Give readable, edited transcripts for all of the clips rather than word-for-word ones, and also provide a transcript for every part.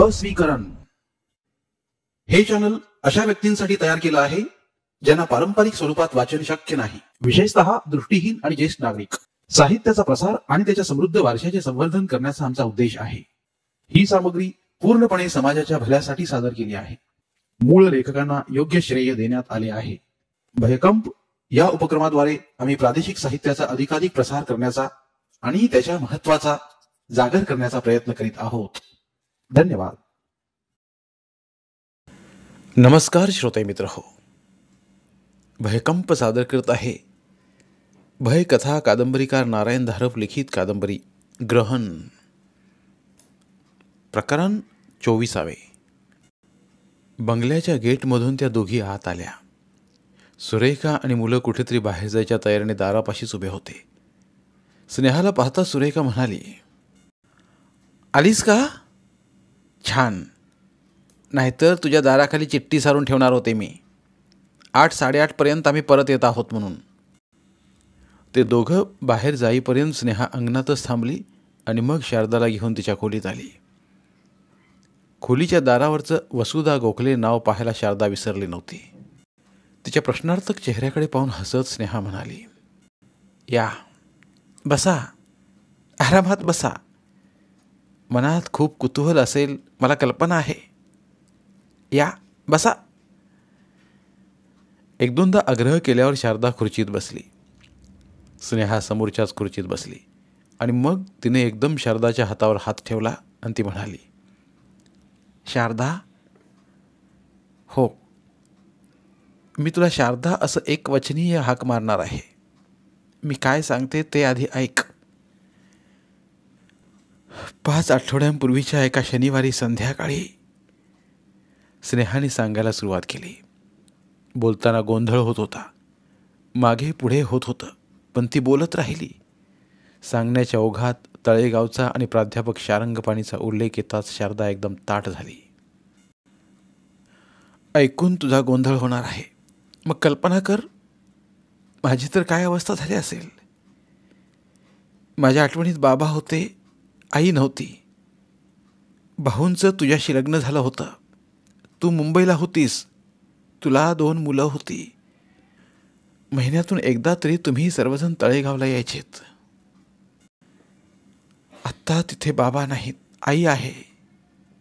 अस्वीकरण हे चॅनल अशा व्यक्तींसाठी तयार केलं आहे ज्यांना पारंपरिक स्वरूपात वाचन शक्य नाही, विशेषतः दृष्टीहीन आणि ज्येष्ठ नागरिक. साहित्याचा प्रसार आणि त्याच्या समृद्ध वारशाचे संवर्धन करण्याचा आमचा उद्देश आहे. ही सामग्री पूर्णपणे समाजाच्या भल्यासाठी सादर केली आहे. मूळ लेखकांना योग्य श्रेय देण्यात आले आहे. भयकंप या उपक्रमाद्वारे आम्ही प्रादेशिक साहित्याचा अधिकाधिक प्रसार करण्याचा आणि त्याच्या महत्त्वाचा जागर करण्याचा प्रयत्न करीत आहोत. धन्यवाद. नमस्कार श्रोते मित्र हो, भयकंप सादर करत आहे भय कथा कादंबरीकार नारायण धारप लिखित कादंबरी ग्रहण, प्रकरण 24. बंगल्याच्या गेटमधून त्या दोघी आत आल्या. सुरेखा आणि मुलं कुठेतरी बाहेर जायच्या तयारीने दारापाशीच उभे होते. स्नेहाला पाहता सुरेखा म्हणाली, आलीस का? छान, नाहीतर तुझ्या दाराखाली चिठ्ठी सारून ठेवणार होते मी. 8-8:30 आम्ही परत येत आहोत म्हणून. ते दोघं बाहेर जाईपर्यंत स्नेहा अंगणातच थांबली आणि मग शारदाला घेऊन तिच्या खोलीत आली. खोलीच्या दारावरचं वसुधा गोखले नाव पाहायला शारदा विसरली नव्हती. तिच्या प्रश्नार्थक चेहऱ्याकडे पाहून हसत स्नेहा म्हणाली, या बसा, आरामात बसा. मनात खूप कुतूहल असेल, मला कल्पना आहे. या बसा. 1-2दा आग्रह केल्यावर शारदा खुर्चीत बसली. स्नेहा समोरच्याच खुर्चीत बसली आणि मग तिने एकदम शारदाच्या हातावर हात ठेवला आणि ती म्हणाली, शारदा, हो, मी तुला शारदा असं एकवचनीय हाक मारणार आहे. मी काय सांगते ते आधी ऐक. 5 आठवड्यांपूर्वीच्या एका शनिवारी संध्याकाळी स्नेहाने सांगायला सुरुवात केली. बोलताना गोंधळ होत होता, मागे पुढे होत होतं, पण ती बोलत राहिली. सांगण्याच्या ओघात तळेगावचा आणि प्राध्यापक शारंगपाणीचा उल्लेख येताच शारदा एकदम ताठ झाली. ऐकून तुझा गोंधळ होणार आहे, मग कल्पना कर माझी तर काय अवस्था झाली असेल. माझ्या आठवणीत बाबा होते, आई नव्हती. भाऊंचं तुझ्याशी लग्न झालं होतं. तू मुंबईला होतीस. तुला 2 मुलं होती. महिन्यातून एकदा तरी तुम्ही सर्वजण तळेगावला यायचेत. आत्ता तिथे बाबा नाहीत, आई आहे,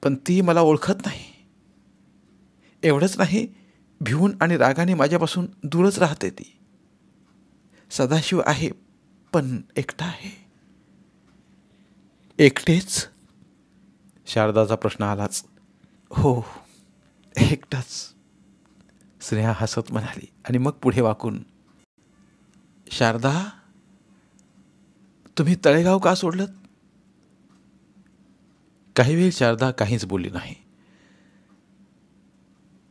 पण ती मला ओळखत नाही. एवढंच नाही, भिवून आणि रागाने माझ्यापासून दूरच राहते ती. सदाशिव आहे, पण एकटा आहे. एकटेच? शारदाचा प्रश्न आलाच. हो, एकटाच, स्नेहा हसत म्हणाली आणि मग पुढे वाकून, शारदा, तुम्ही तळेगाव का सोडलं? काही वेळ शारदा काहीच बोलली नाही.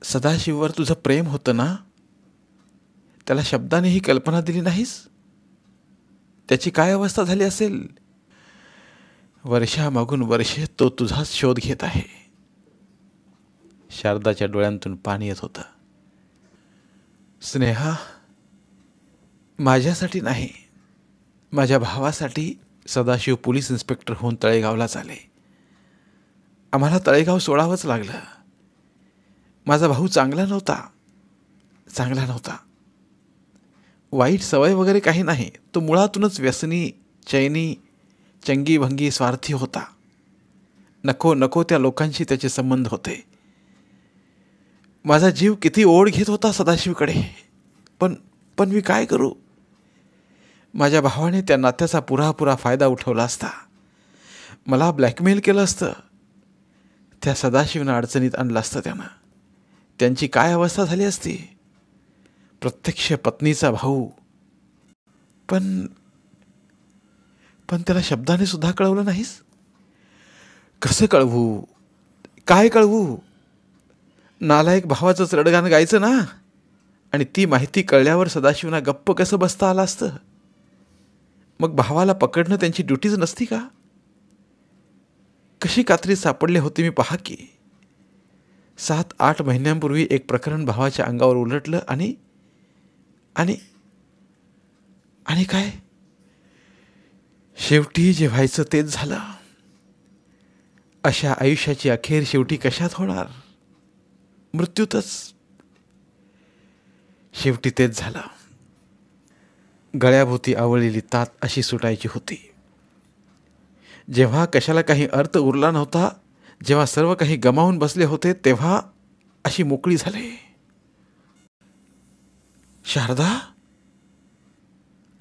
सदाशिववर तुझं प्रेम होतं ना, त्याला शब्दाने ही कल्पना दिली नाहीस? त्याची काय अवस्था झाली असेल? वर्षामागून वर्षे तो तुझाच शोध घेत आहे. शारदाच्या डोळ्यांतून पाणी येत होतं. स्नेहा, माझ्यासाठी नाही, माझ्या भावासाठी सदाशिव पोलीस इन्स्पेक्टर होऊन तळेगावला आले. आम्हाला तळेगाव सोडावंच लागलं. माझा भाऊ चांगला नव्हता. वाईट सवय वगैरे काही नाही. तो मुळातूनच व्यसनी, चैनी, चंगीभंगी, स्वार्थी होता. नको त्या लोकांशी त्याचे संबंध होते. माझा जीव किती ओढ घेत होता सदाशिवकडे, पण मी काय करू? माझ्या भावाने त्या नात्याचा पुरापुरा फायदा उठवला असता. मला ब्लॅकमेल केलं असतं. त्या सदाशिवनं अडचणीत आणलं असतं त्यानं. त्यांची काय अवस्था झाली असती? प्रत्यक्ष पत्नीचा भाऊ. पण त्याला शब्दाने सुद्धा कळवलं नाहीस? कसं कळवू? काय कळवू? नालायक भावाचंच रडगाणं गायचं ना. आणि ती माहिती कळल्यावर सदाशिवना गप्प कसं बसता आलं असतं? मग भावाला पकडणं त्यांची ड्युटीच नसती का? कशी कात्री सापडले होते मी पहा की. 7-8 महिन्यांपूर्वी एक प्रकरण भावाच्या अंगावर उलटलं आणि काय? शेवटी जे व्हायचं तेच झालं. अशा आयुष्याची अखेर शेवटी कशात होणार? मृत्यूतच. शेवटी तेच झालं. गळ्याभोवती आवळलेली तात अशी सुटायची होती. जेव्हा कशाला काही अर्थ उरला नव्हता, जेव्हा सर्व काही गमावून बसले होते, तेव्हा अशी मोकळी झाले. शारदा,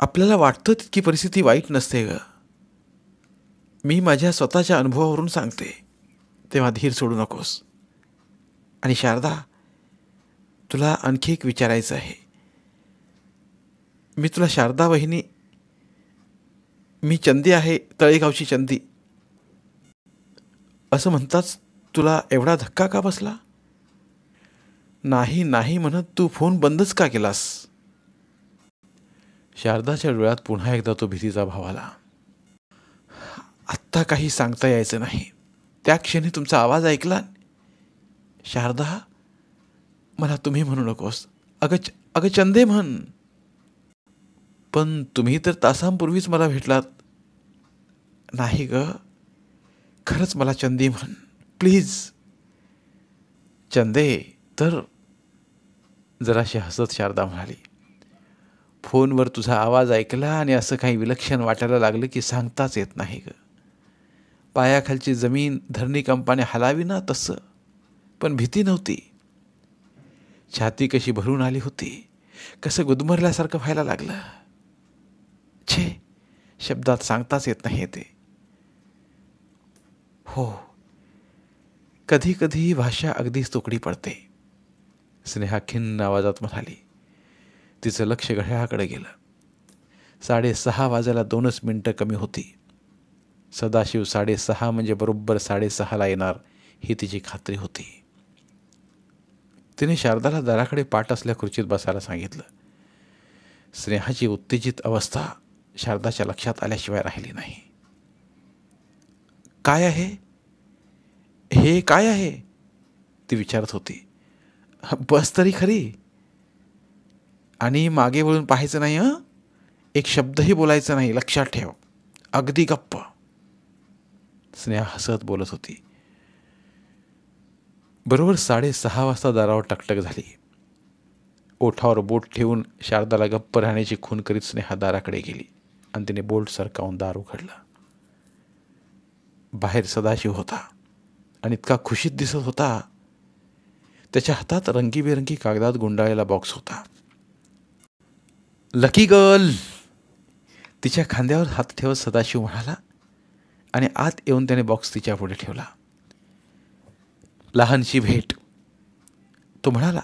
आपल्याला वाटतं तितकी परिस्थिती वाईट नसते ग. मी माझ्या स्वतःच्या अनुभवावरून सांगते, तेव्हा धीर सोडू नकोस. आणि शारदा, तुला आणखी एक विचारायचं आहे. मी तुला शारदा वहिनी, मी चंदी आहे, तळेगावची चंदी असं म्हणताच तुला एवढा धक्का का बसला? नाही नाही म्हणत तू फोन बंदच का केलास? शारदाच्या डोळ्यात पुन्हा एकदा तो भीतीचा भाव आला. आत्ता काही सांगता यायचं नाही. त्या क्षणी तुमचा आवाज ऐकला. शारदा, मला तुम्ही म्हणू नकोस. अगं चंदे म्हण. पण तुम्ही तर तासांपूर्वीच मला भेटलात. नाही ग, खरंच मला चंदी म्हण प्लीज. चंदे तर, जराशी हसत शारदा म्हणाली. फोनवर तुझा आवाज ऐकला आणि असं काही विलक्षण वाटायला लागलं की सांगताच येत नाही ग. पायाखालची जमीन धरणीकंपाने हलावी ना तसं. पण भीती नव्हती. छाती कशी भरून आली होती, कसं गुदमरल्यासारखं व्हायला लागलं. छे, शब्दात सांगताच येत नाही ते. हो, कधी कधी भाषा अगदीच तुकडी पडते, स्नेहा खिन्न आवाजात म्हणाली. तिचं लक्ष घड्याळाकडे गेलं. 6:30 वाजायला 2च मिनिटं कमी होती. सदाशिव 6:30 म्हणजे बरोबर 6:30ला येणार ही तिची खात्री होती. तिने शारदाला दाराकडे पाठ असल्या खुर्चीत बसायला सांगितलं. स्नेहाची उत्तेजित अवस्था शारदाच्या लक्षात आल्याशिवाय राहिली नाही. काय आहे हे, काय आहे ती विचारत होती. बस तरी खरी. आणि मागे वळून पाहायचं नाही. एक शब्दही बोलायचं नाही, लक्षात ठेव. अगदी गप्प. स्नेहा हसत बोलत होती. बरोबर 6:30 वाजता दारावर टकटक झाली. ओठावर बोट ठेवून शारदाला गप्प राहण्याची खून करीत स्नेहा दाराकडे गेली आणि तिने बोल्ट सरकावून दार उघडलं. बाहेर सदाशिव होता आणि इतका खुशीत दिसत होता. त्याच्या हातात रंगीबेरंगी कागदात गुंडाळलेला बॉक्स होता. लकी गर्ल, तिच्या खांद्यावर हात ठेवत सदाशिव म्हणाला आणि आत येऊन त्याने बॉक्स तिच्या पुढे ठेवला. लहानशी भेट, तो म्हणाला.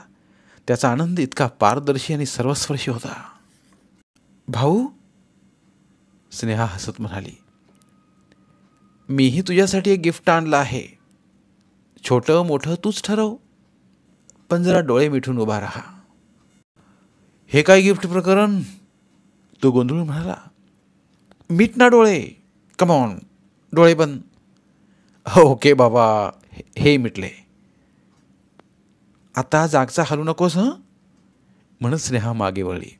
त्याचा आनंद इतका पारदर्शी आणि सर्वस्पर्शी होता. भाऊ, स्नेहा हसत म्हणाली. मीही तुझ्यासाठी एक गिफ्ट आणलं आहे. छोटं मोठं तूच ठरव, पण जरा डोळे मिटून उभा राहा. हे काय गिफ्ट प्रकरण? तो गोंधळून म्हणाला. मीट ना डोळे, कमॉन, डोळे बंद. ओके बाबा, हे मिटले. आता जागचा हलू नकोस हं, म्हणत स्नेहा मागे वळली.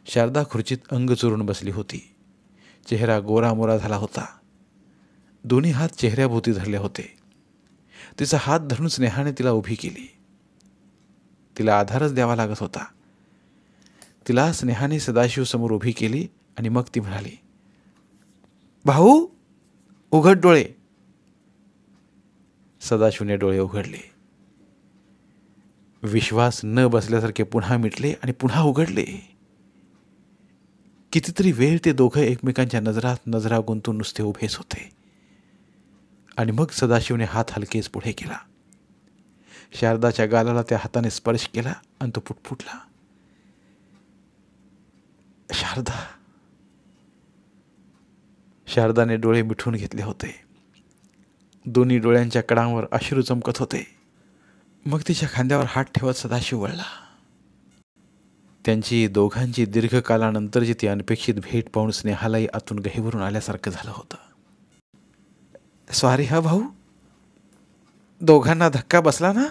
शारदा खुर्चीत अंग चुरून बसली होती. चेहरा गोरामोरा झाला होता. दोन्ही हात चेहऱ्याभोवती धरले होते. तिचा हात धरून स्नेहाने तिला उभी केली. तिला आधारच द्यावा लागत होता. तिला स्नेहाने सदाशिव समोर उभी केली आणि मग ती म्हणाली. भाऊ, उघड डोळे. सदाशिवने डोळे उघडले. विश्वास न बसल्यासारखे पुन्हा मिटले आणि पुन्हा उघडले. कितीतरी वेळ ते दोघं एकमेकांच्या नजरात नजरा गुंतून नुसते उभेच होते. आणि मग सदाशिवने हात हलकेच पुढे केला. शारदाच्या गालाला त्या हाताने स्पर्श केला आणि तो पुटपुटला. शारदा. शारदाने डोळे मिठून घेतले होते. दोन्ही डोळ्यांच्या कडांवर अश्रू चमकत होते. मग तिच्या खांद्यावर हात ठेवत सदाशिव वळला. त्यांची दोघांची दीर्घकालानंतरची ती अनपेक्षित भेट पाहून स्नेहालाही आतून गहिवरून आल्यासारखं झालं होतं. सॉरी हा भाऊ, दोघांना धक्का बसला ना?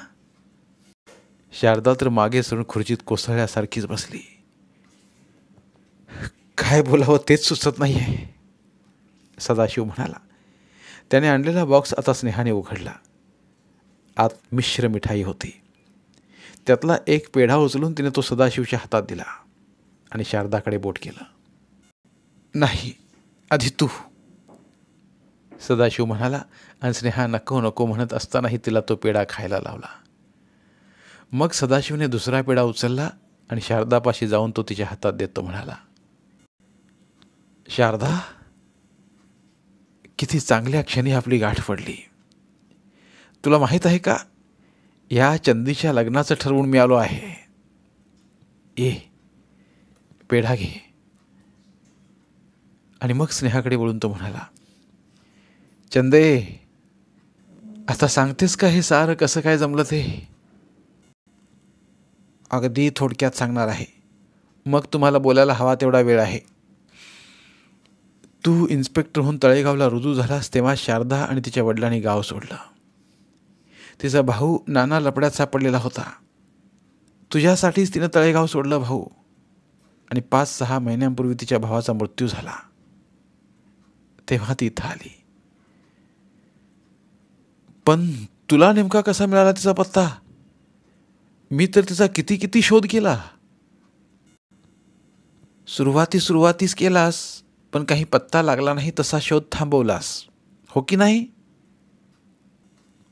शारदा तर मागे सरून खुर्चीत कोसळल्यासारखीच बसली. काय बोलावं तेच सुचत नाहीये, सदाशिव म्हणाला. त्याने आणलेला बॉक्स आता स्नेहाने उघडला. आत मिश्र मिठाई होती. त्यातला एक पेढा उचलून तिने तो सदाशिवच्या हातात दिला आणि शारदाकडे बोट केलं. नाही, आधी तू, सदाशिव म्हणाला आणि स्नेहा नको नको म्हणत असतानाही तिला तो पेढा खायला लावला. मग सदाशिवने दुसरा पेढा उचलला आणि शारदापाशी जाऊन तो तिच्या हातात देतो म्हणाला, शारदा, किती चांगल्या क्षणी आपली गाठ पडली. तुला माहीत आहे का, या चंदीच्या लग्नाचं ठरवून मी आलो आहे. ये, पेढा घे. आणि मग स्नेहाकडे वळून तो म्हणाला, चंदे, आता सांगतेस का हे सारं कसं काय जमलं ते? अगदी थोडक्यात सांगणार आहे. मग तुम्हाला बोलायला हवा तेवढा वेळ आहे. तू इन्स्पेक्टरहून तळेगावला रुजू झालास तेव्हा शारदा आणि तिच्या वडिलांनी गाव सोडलं. तिचा भाऊ नाना लपड्यात सापडलेला होता. तुझ्यासाठीच तिनं तळेगाव सोडलं भाऊ. आणि 5-6 महिन्यांपूर्वी तिच्या भावाचा मृत्यू झाला. तेव्हा ती इथं आली. पण तुला नेमका कसा मिळाला तिचा पत्ता? मी तर तिचा किती किती शोध केला. सुरुवातीस केलास, पण काही पत्ता लागला नाही तसा शोध थांबवलास, हो की नाही?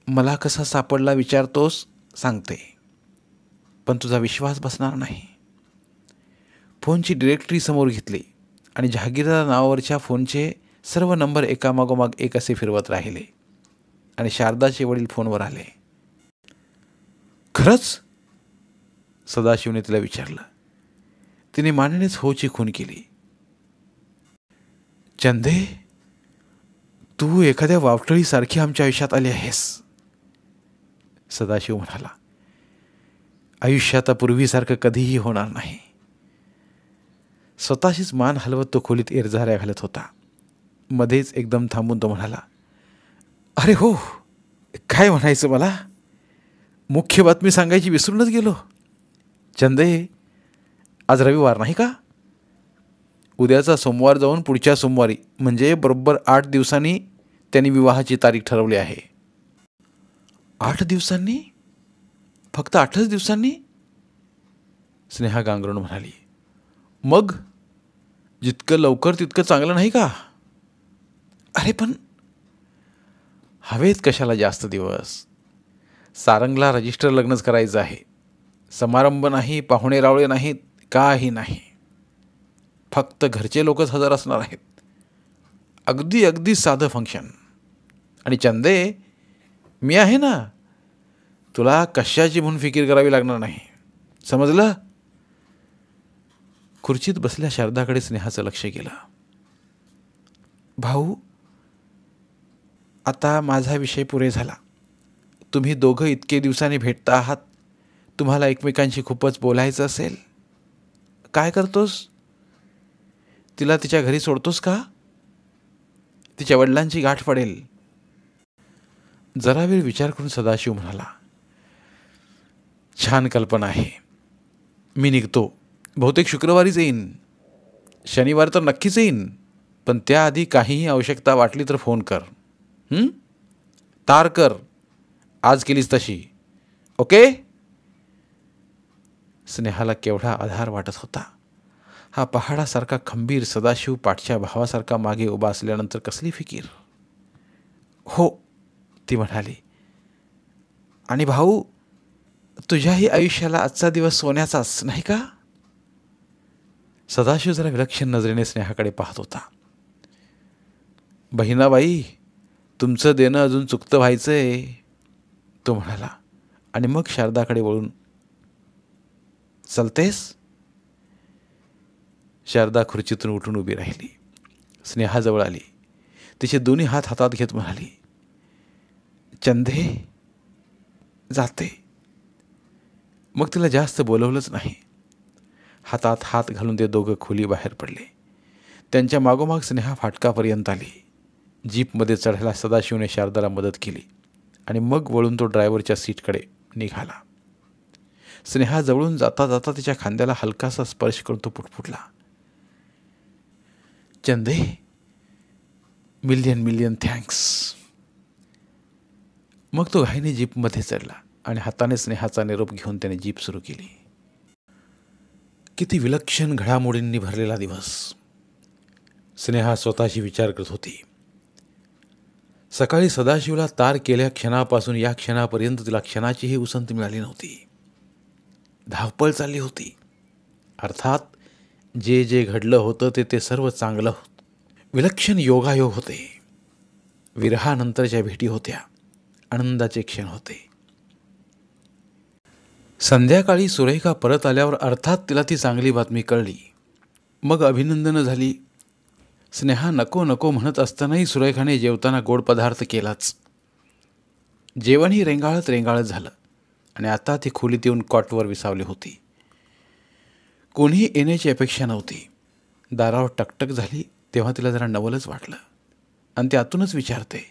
मला कसा सापडला विचारतोस, सांगते, पण तुझा विश्वास बसणार नाही. फोनची डिरेक्टरी समोर घेतली आणि जहागीरदार नावावरच्या फोनचे सर्व नंबर एकामागोमाग एक असे फिरवत राहिले आणि शारदाचे वडील फोनवर आले. खरंच? सदाशिवने तिला विचारलं. तिने मानेनेच होची खून केली. चंदे, तू एखाद्या वावटळीसारखी आमच्या आयुष्यात आली आहेस, सदाशिव म्हणाला. आयुष्यात पूर्वीसारखं कधीही होणार नाही. स्वतःशीच मान हलवत तो खोलीत इरझाऱ्या घालत होता. मध्येच एकदम थांबून तो म्हणाला, अरे हो, काय म्हणायचं मला, मुख्य बातमी सांगायची विसरूनच गेलो. चंदे, आज रविवार नाही का? उद्याचा सोमवार जाऊन पुढच्या सोमवारी म्हणजे बरोबर 8 दिवसांनी त्यांनी विवाहाची तारीख ठरवली आहे. 8 दिवसांनी? फक्त 8च दिवसांनी? स्नेहा गांगरून म्हणाली. मग जितकं लवकर तितकं चांगलं नाही का? अरे पण हवेत कशाला जास्त दिवस? सारंगला रजिस्टर लग्नच करायचं आहे. समारंभ नाही, पाहुणे रावळे नाहीत, काही नाही. फक्त घरचे लोकच हजर असणार आहेत. अगदी अगदी साधं फंक्शन. आणि चंदे, मी आहे ना, तुला कशाची म्हणून फिकीर करावी लागणार नाही, समजलं? खुर्चीत बसल्या शारदाकडे स्नेहाचं लक्ष गेलं. भाऊ, आता माझा विषय पुरे झाला. तुम्ही दोघं इतके दिवसांनी भेटता आहात, तुम्हाला एकमेकांशी खूपच बोलायचं असेल. काय करतोस? तिला तिच्या घरी सोडतोस का? तिच्या वडिलांची गाठ पडेल. जरा वेळ विचार करून सदाशिव म्हणाला, छान कल्पना आहे. मी निघतो. बहुतेक शुक्रवारीच येईन. शनिवार तर नक्कीच येईन, पण त्याआधी काहीही आवश्यकता वाटली तर फोन कर. तार कर, आज केलीस तशी. ओके? स्नेहाला केवढा आधार वाटत होता. हा पहाडासारखा खंबीर सदाशिव पाठच्या भावासारखा मागे उभा असल्यानंतर कसली फिकीर. हो, ती म्हणाली. आणि भाऊ, तुझ्याही आयुष्याला आजचा दिवस सोन्याचाच नाही का? सदाशिव जरा विलक्षण नजरेने स्नेहाकडे पाहत होता. बहिणाबाई, तुमचं देणं अजून चुकतं व्हायचंय, तो म्हणाला. आणि मग शारदाकडे वळून, चलतेस? शारदा खुर्चीतून उठून उभी राहिली. स्नेहाजवळ आली. तिचे दोन्ही हात हातात घेत म्हणाली, चंदे, जाते. मग तिला जास्त बोलवलंच नाही. हातात हात घालून ते दोघं खोली बाहेर पडले. त्यांच्या मागोमाग स्नेहा फाटकापर्यंत आली. जीपमध्ये चढायला सदाशिवने शारदाला मदत केली आणि मग वळून तो ड्रायव्हरच्या सीटकडे निघाला. स्नेहा जवळून जाता जाता तिच्या खांद्याला हलकासा स्पर्श करून तो पुटपुटला, चंदे, मिलियन मिलियन थँक्स. मग तो घाईने जीपमध्ये चढला आणि हाताने स्नेहाचा निरोप घेऊन त्याने जीप सुरू केली. किती विलक्षण घडामोडींनी भरलेला दिवस. स्नेहा स्वतःशी विचार करत होती. सकाळी सदाशिवला तार केल्या क्षणापासून या क्षणापर्यंत तिला क्षणाचीही उसंत मिळाली नव्हती. धावपळ चालली होती. अर्थात जे जे घडलं होतं ते सर्व चांगलं होतं. विलक्षण योगायोग होते. विरहानंतरच्या भेटी होत्या. आनंदाचे क्षण होते. संध्याकाळी सुरेखा परत आल्यावर अर्थात तिला ती चांगली बातमी कळली. मग अभिनंदनं झाली. स्नेहा नको नको म्हणत असतानाही सुरेखाने जेवताना गोड पदार्थ केलाच. जेवणही रेंगाळत रेंगाळत झालं आणि आता ती खोलीत येऊन कॉटवर विसावली होती. कोणीही येण्याची अपेक्षा नव्हती. दारावर टकटक झाली तेव्हा तिला जरा नवलच वाटलं आणि ती आतूनच विचारते,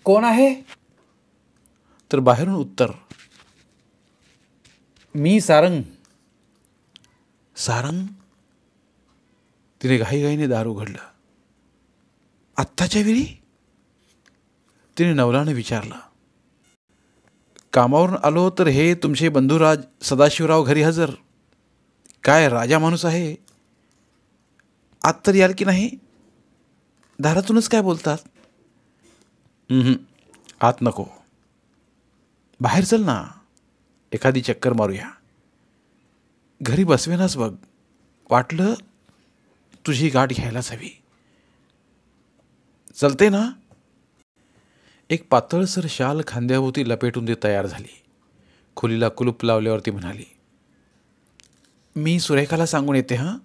कोण आहे? तर बाहेरून उत्तर, मी सारंग. सारंग? तिने घाईघाईने दार उघडलं. आत्ताच्या वेळी? तिने नवलाने विचारलं. कामावरून आलो तर हे तुमचे बंधुराज सदाशिवराव घरी हजर. काय राजा माणूस आहे. आत तर याल की नाही? दारातूनच काय बोलतात? आत नको. बाहेर चल ना, एखादी चक्कर मारूया. घरी बसवेनाच बघ. वाटलं तुझी गाठ घ्यायलाच हवी. चलते ना? एक पातळसर शाल खांद्याभोवती लपेटून ती तयार झाली. खोलीला कुलूप लावल्यावरती म्हणाली, मी सुरेखाला सांगून येते. हां,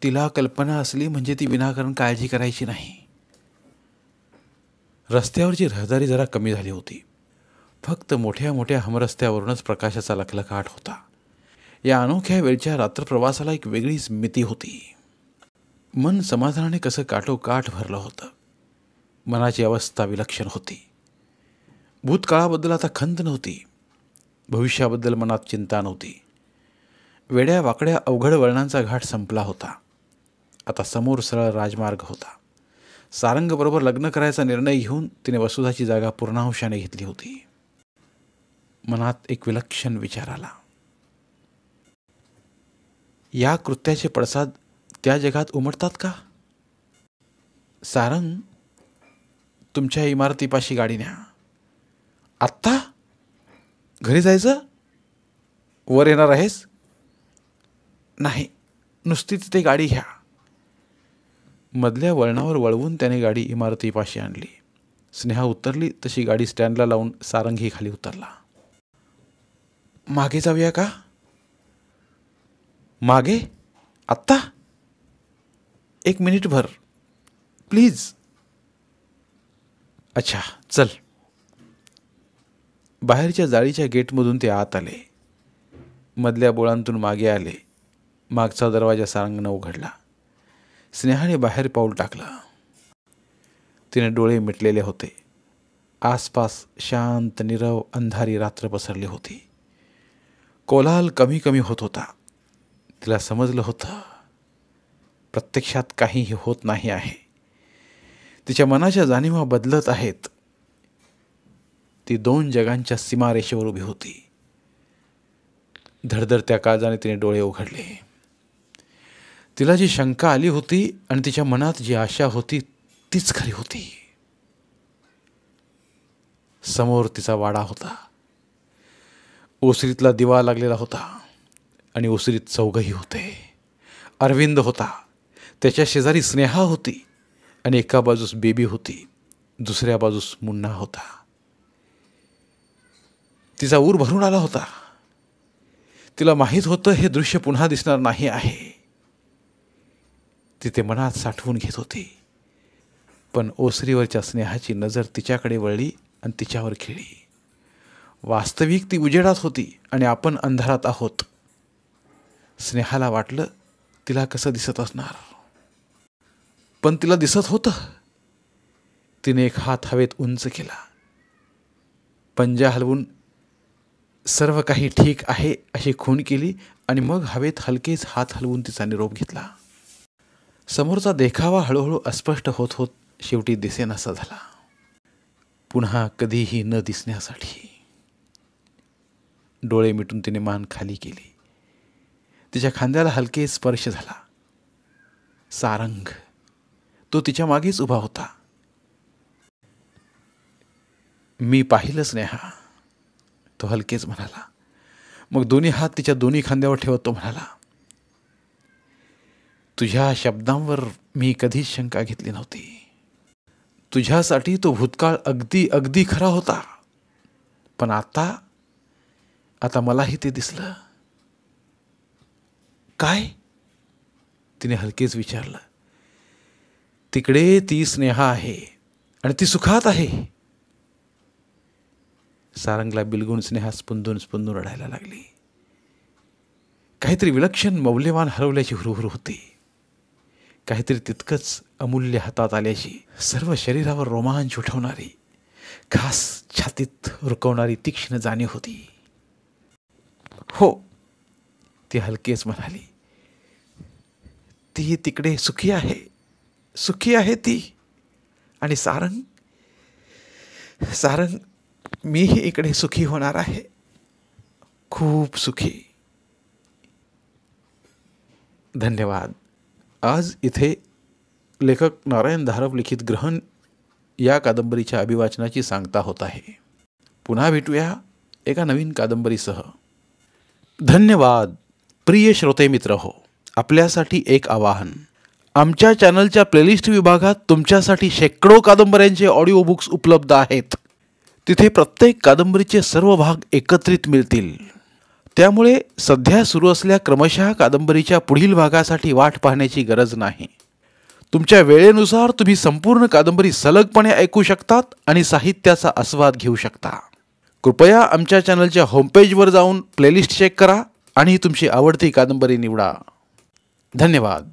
तिला कल्पना असली म्हणजे ती विनाकारण काळजी करायची नाही. रस्त्यावरची रहदारी जरा कमी झाली होती. फक्त मोठ्या मोठ्या हमरस्त्यावरूनच प्रकाशाचा लखलखाट होता. या अनोख्या वेळच्या रात्रप्रवासाला एक वेगळीच मिती होती. मन समाधानाने कसं काठोकाठ भरलं होतं. मनाची अवस्था विलक्षण होती. भूतकाळाबद्दल आता खंत नव्हती. भविष्याबद्दल मनात चिंता नव्हती. वेड्या वाकड्या अवघड वळणांचा घाट संपला होता. आता समोर सरळ राजमार्ग होता. सारंगबरोबर लग्न करायचा निर्णय घेऊन तिने वसुधाची जागा पूर्णांशाने घेतली होती. मनात एक विलक्षण विचार आला. या कृत्याचे पडसाद त्या जगात उमटतात का? सारंग, तुमच्या इमारतीपाशी गाडी न्या. आत्ता? घरी जायचं? वर येणार आहेस? नाही, नुसतीच ते गाडी घ्या. मधल्या वळणावर वळवून त्याने गाडी इमारतीपाशी आणली. स्नेहा उतरली तशी गाडी स्टँडला लावून सारंगी खाली उतरला. मागे जाऊया का? मागे? आत्ता? 1 मिनिटभर प्लीज. अच्छा, चल. बाहेरच्या जाळीच्या गेटमधून ते आत आले. मधल्या बोळांतून मागे आले. मागचा दरवाजा सारंगनं उघडला. स्नेहाने बाहेर पाऊल टाकलं. तिने डोळे मिटलेले होते. आसपास शांत नीरव अंधारी रात्र पसरली होती. कोलाहल कमी कमी होत होता. तिला समजलं होतं प्रत्यक्षात काहीही होत नाही आहे. तिच्या मनाच्या जाणीवा बदलत आहेत. ती 2 जगांच्या सीमारेषेवर उभी होती. धडधडत्या काळजाने तिने डोळे उघडले. तिला जी शंका आली होती आणि तिच्या मनात जी आशा होती तीच खरी होती. समोर तिचा वाडा होता. ओसरीतला दिवा लागलेला होता आणि ओसरीत चौघही होते. अरविंद होता. त्याच्या शेजारी स्नेहा होती आणि एका बाजूस बेबी होती. दुसऱ्या बाजूस मुन्ना होता. तिचा ऊर भरून आला होता. तिला माहीत होतं हे दृश्य पुन्हा दिसणार नाही आहे. ती ते मनात साठवून घेत होती. पण ओसरीवरच्या स्नेहाची नजर तिच्याकडे वळली आणि तिच्यावर खेळली. वास्तविक ती उजेडात होती आणि आपण अंधारात आहोत. स्नेहाला वाटलं तिला कसं दिसत असणार, पण तिला दिसत होतं. तिने एक हात हवेत उंच केला. पंजा हलवून सर्व काही ठीक आहे अशी खूण केली आणि मग हवेत हलकेच हात हलवून तिचा निरोप घेतला. समोरचा देखावा हळूहळू अस्पष्ट होत होत शेवटी दिसेनासा झाला. पुन्हा कधीही न दिसण्यासाठी. डोळे मिटून तिने मान खाली केली. तिच्या खांद्याला हलके स्पर्श झाला. सारंग, तो तिच्या मागेच उभा होता. मी पाहिलं स्नेहा, तो हलकेच म्हणाला. मग दोन्ही हात तिच्या दोन्ही खांद्यावर ठेवत तो म्हणाला, तुझ्या शब्दांवर मी कधीच शंका घेतली नव्हती. तुझ्यासाठी तो भूतकाळ अगदी अगदी खरा होता. पण आता मलाही ते दिसलं. काय? तिने हलकेच विचारलं. तिकडे ती स्नेहा आहे आणि ती सुखात आहे. सारंगला बिलगून स्नेहा स्पंदून स्पंदून रडायला लागली. काहीतरी विलक्षण मौल्यवान हरवल्याची हुरहुर होती. काहीतरी तितकंच अमूल्य हातात आल्याची, सर्व शरीरावर रोमांच उठवणारी, खास छातीत रुकवणारी तीक्ष्ण जाणीव होती. हो, ती हलकेच म्हणाली. ती तिकडे सुखी आहे, सुखी आहे ती. आणि सारंग, मीही इकडे सुखी होणार आहे, खूप सुखी. धन्यवाद. आज इथे लेखक नारायण धारप लिखित ग्रहण या कादंबरीच्या अभिवाचनाची सांगता होत आहे. पुन्हा भेटूया एका नवीन कादंबरीसह. धन्यवाद. प्रिय श्रोते मित्र हो, आपल्यासाठी एक आवाहन. आमच्या चॅनलच्या प्लेलिस्ट विभागात तुमच्यासाठी शेकडो कादंबऱ्यांचे ऑडिओ बुक्स उपलब्ध आहेत. तिथे प्रत्येक कादंबरीचे सर्व भाग एकत्रित मिळतील. त्यामुळे सध्या सुरू असलेल्या क्रमशः कादंबरीच्या पुढील भागासाठी वाट पाहण्याची गरज नाही. तुमच्या वेळेनुसार तुम्ही संपूर्ण कादंबरी सलगपणे ऐकू शकतात आणि साहित्याचा आस्वाद घेऊ शकता. कृपया आमच्या चॅनलच्या होमपेजवर जाऊन प्लेलिस्ट चेक करा आणि तुमची आवडती कादंबरी निवडा. धन्यवाद.